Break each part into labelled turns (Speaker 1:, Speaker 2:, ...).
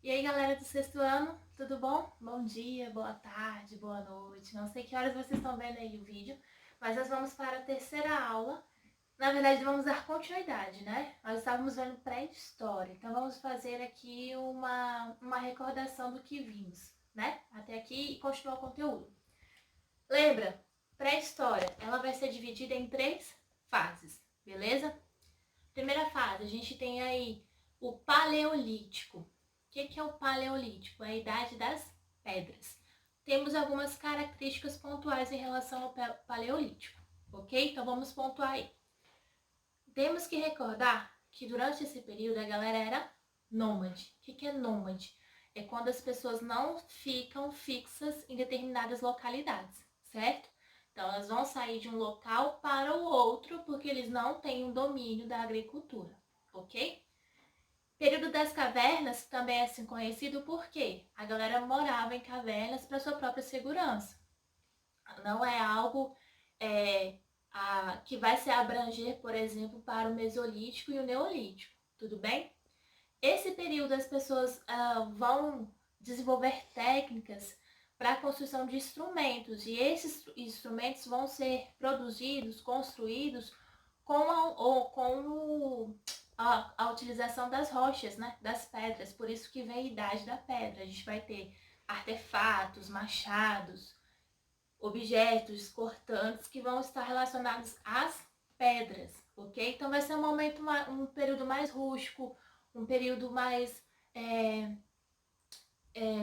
Speaker 1: E aí, galera do sexto ano, tudo bom? Bom dia, boa tarde, boa noite. Não sei que horas vocês estão vendo aí o vídeo, mas nós vamos para a terceira aula. Na verdade, vamos dar continuidade, né? Nós estávamos vendo pré-história, então vamos fazer aqui uma recordação do que vimos, né? Até aqui e continuar o conteúdo. Lembra, pré-história, ela vai ser dividida em 3 fases, beleza? Primeira fase, a gente tem aí o Paleolítico. O que é o Paleolítico? É a idade das pedras. Temos algumas características pontuais em relação ao Paleolítico, ok? Então vamos pontuar aí. Temos que recordar que durante esse período a galera era nômade. O que é nômade? É quando as pessoas não ficam fixas em determinadas localidades, certo? Então elas vão sair de um local para o outro porque eles não têm um domínio da agricultura, ok? Período das cavernas também é assim conhecido porque a galera morava em cavernas para sua própria segurança. Não é algo que vai se abranger, por exemplo, para o Mesolítico e o Neolítico, tudo bem? Esse período as pessoas vão desenvolver técnicas para a construção de instrumentos, e esses instrumentos vão ser produzidos, construídos com a utilização das rochas, né, das pedras. Por isso que vem a idade da pedra. A gente vai ter artefatos, machados, objetos cortantes que vão estar relacionados às pedras, ok? Então vai ser um período mais rústico, um período mais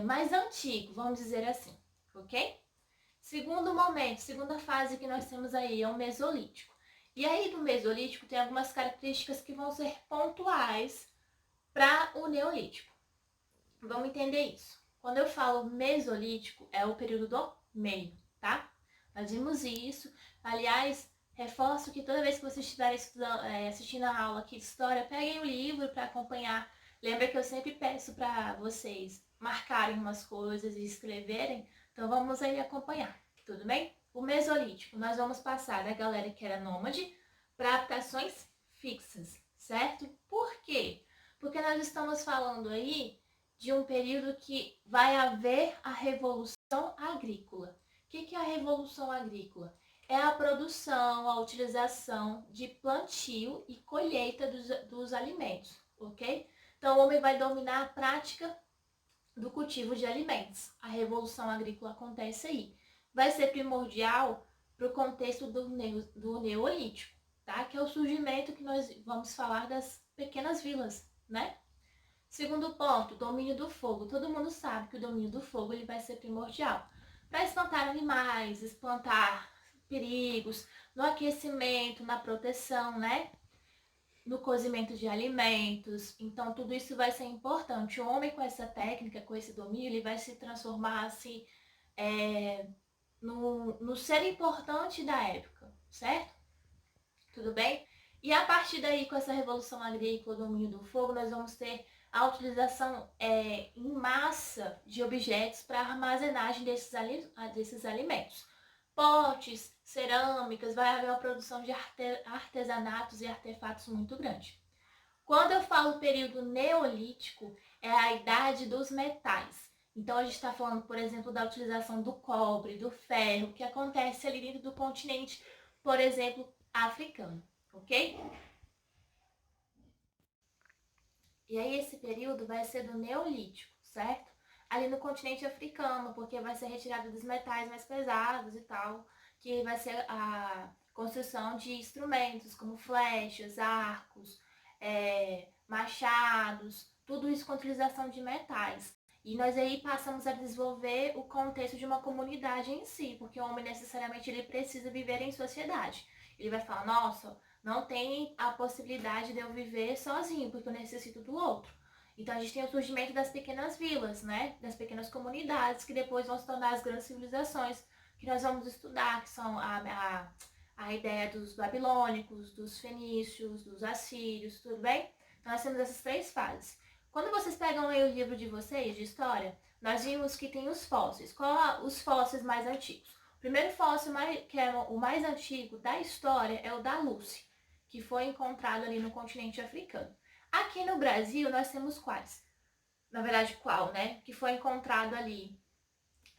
Speaker 1: mais antigo, vamos dizer assim, ok? Segundo momento, segunda fase que nós temos aí é o Mesolítico. E aí do Mesolítico tem algumas características que vão ser pontuais para o Neolítico. Vamos entender isso. Quando eu falo Mesolítico, é o período do meio, tá? Nós vimos isso. Aliás, reforço que toda vez que vocês estiverem assistindo a aula aqui de história, peguem o livro para acompanhar. Lembra que eu sempre peço para vocês marcarem umas coisas e escreverem? Então vamos aí acompanhar, tudo bem? O Mesolítico, nós vamos passar da galera que era nômade para habitações fixas, certo? Por quê? Porque nós estamos falando aí de um período que vai haver a Revolução Agrícola. O que é a Revolução Agrícola? É a produção, a utilização de plantio e colheita dos alimentos, ok? Então o homem vai dominar a prática do cultivo de alimentos. A Revolução Agrícola acontece aí. Vai ser primordial para o contexto do Neolítico, tá? Que é o surgimento que nós vamos falar das pequenas vilas, né? Segundo ponto, domínio do fogo. Todo mundo sabe que o domínio do fogo ele vai ser primordial para espantar animais, espantar perigos, no aquecimento, na proteção, né? No cozimento de alimentos. Então, tudo isso vai ser importante. O homem com essa técnica, com esse domínio, ele vai se transformar assim, no ser importante da época, certo? Tudo bem? E a partir daí, com essa revolução agrícola, domínio do fogo, nós vamos ter a utilização em massa de objetos para armazenagem desses alimentos. Potes, cerâmicas, vai haver uma produção de artesanatos e artefatos muito grande. Quando eu falo período neolítico, é a idade dos metais. Então a gente está falando, por exemplo, da utilização do cobre, do ferro, que acontece ali dentro do continente, por exemplo, africano, ok? E aí esse período vai ser do Neolítico, certo? Ali no continente africano, porque vai ser retirado dos metais mais pesados e tal, que vai ser a construção de instrumentos como flechas, arcos, machados, tudo isso com utilização de metais. E nós aí passamos a desenvolver o contexto de uma comunidade em si, porque o homem necessariamente ele precisa viver em sociedade. Ele vai falar, nossa, não tem a possibilidade de eu viver sozinho, porque eu necessito do outro. Então a gente tem o surgimento das pequenas vilas, né? Das pequenas comunidades, que depois vão se tornar as grandes civilizações, que nós vamos estudar, que são a ideia dos babilônicos, dos fenícios, dos assírios, tudo bem? Então nós temos essas 3 fases. Quando vocês pegam aí o livro de vocês, de história, nós vimos que tem os fósseis. Qual os fósseis mais antigos? O primeiro fóssil, que é o mais antigo da história, é o da Lucy, que foi encontrado ali no continente africano. Aqui no Brasil, nós temos quais? na verdade qual, né? Que foi encontrado ali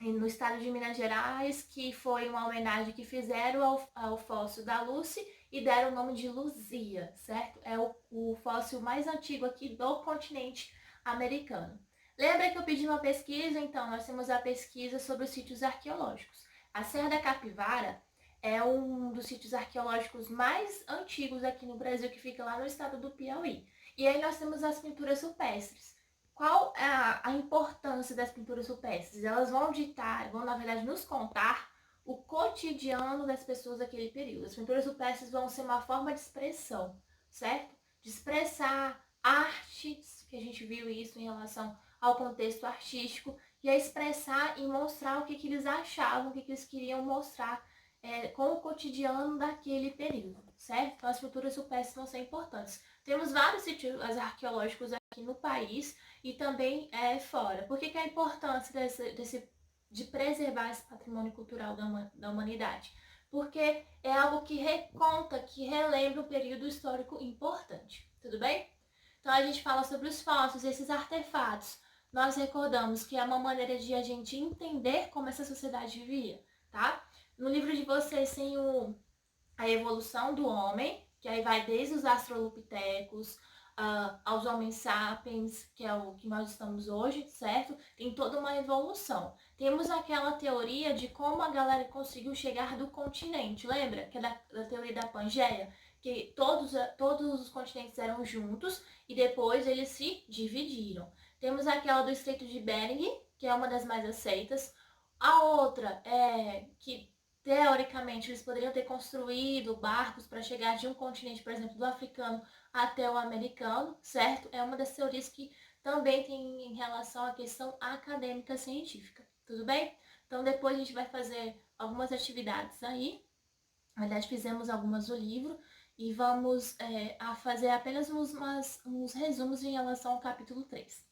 Speaker 1: no estado de Minas Gerais, que foi uma homenagem que fizeram ao fóssil da Lucy e deram o nome de Luzia, certo? É o fóssil mais antigo aqui do continente americano. Lembra que eu pedi uma pesquisa? Então, nós temos a pesquisa sobre os sítios arqueológicos. A Serra da Capivara é um dos sítios arqueológicos mais antigos aqui no Brasil, que fica lá no estado do Piauí. E aí nós temos as pinturas rupestres. Qual é a importância das pinturas rupestres? Elas vão ditar, vão na verdade nos contar o cotidiano das pessoas daquele período. As pinturas rupestres vão ser uma forma de expressão, certo? De expressar artes, que a gente viu isso em relação ao contexto artístico, e a expressar e mostrar o que eles achavam, o que eles queriam mostrar com o cotidiano daquele período, certo? Então as pinturas rupestres vão ser importantes. Temos vários sítios arqueológicos aqui no país e também fora. Por que a importância de preservar esse patrimônio cultural da humanidade? Porque é algo que reconta, que relembra um período histórico importante, tudo bem? Então a gente fala sobre os fósseis, esses artefatos. Nós recordamos que é uma maneira de a gente entender como essa sociedade vivia, tá? No livro de vocês tem a evolução do homem, que aí vai desde os australopitecos aos homens sapiens, que é o que nós estamos hoje, certo? Tem toda uma evolução. Temos aquela teoria de como a galera conseguiu chegar do continente, lembra? Que é da teoria da Pangeia, que todos os continentes eram juntos e depois eles se dividiram. Temos aquela do Estreito de Bering, que é uma das mais aceitas. A outra é que teoricamente eles poderiam ter construído barcos para chegar de um continente, por exemplo, do africano até o americano, certo? É uma das teorias que também tem em relação à questão acadêmica científica, tudo bem? Então depois a gente vai fazer algumas atividades aí, na verdade fizemos algumas no livro, e vamos a fazer apenas uns resumos em relação ao capítulo 3.